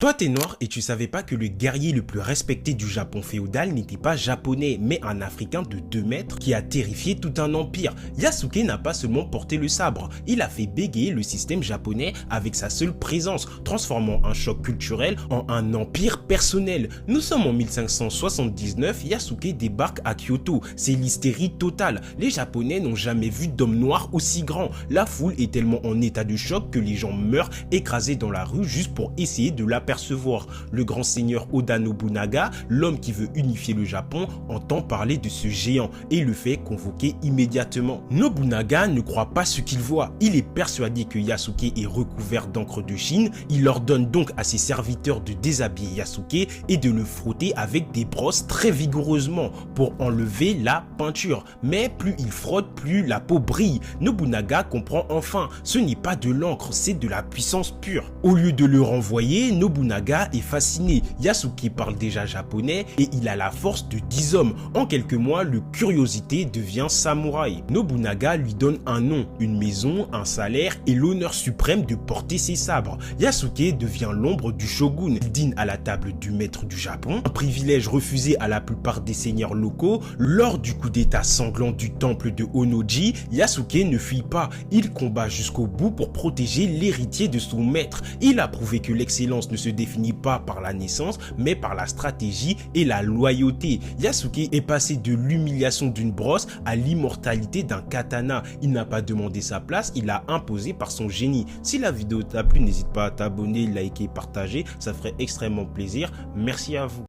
Toi t'es noir et tu savais pas que le guerrier le plus respecté du Japon féodal n'était pas japonais mais un africain de 2 mètres qui a terrifié tout un empire. Yasuke n'a pas seulement porté le sabre, il a fait bégayer le système japonais avec sa seule présence, transformant un choc culturel en un empire personnel. Nous sommes en 1579, Yasuke débarque à Kyoto, c'est l'hystérie totale. Les Japonais n'ont jamais vu d'homme noir aussi grand. La foule est tellement en état de choc que les gens meurent écrasés dans la rue juste pour essayer de l'apercevoir. Le grand seigneur Oda Nobunaga, l'homme qui veut unifier le Japon, entend parler de ce géant et le fait convoquer immédiatement. Nobunaga ne croit pas ce qu'il voit, il est persuadé que Yasuke est recouvert d'encre de Chine, il ordonne donc à ses serviteurs de déshabiller Yasuke et de le frotter avec des brosses très vigoureusement pour enlever la peinture. Mais plus il frotte, plus la peau brille. Nobunaga comprend enfin, ce n'est pas de l'encre, c'est de la puissance pure. Au lieu de le renvoyer, Nobunaga est fasciné. Yasuke parle déjà japonais et il a la force de 10 hommes. En quelques mois, le curiosité devient samouraï. Nobunaga lui donne un nom, une maison, un salaire et l'honneur suprême de porter ses sabres. Yasuke devient l'ombre du shogun. Il dîne à la table du maître du Japon, un privilège refusé à la plupart des seigneurs locaux. Lors du coup d'état sanglant du temple de Honnoji, Yasuke ne fuit pas. Il combat jusqu'au bout pour protéger l'héritier de son maître. Il a prouvé que l'excellence ne se définit pas par la naissance, mais par la stratégie et la loyauté. Yasuke est passé de l'humiliation d'une brosse à l'immortalité d'un katana. Il n'a pas demandé sa place, il l'a imposé par son génie. Si la vidéo t'a plu, n'hésite pas à t'abonner, liker, partager, ça ferait extrêmement plaisir. Merci à vous.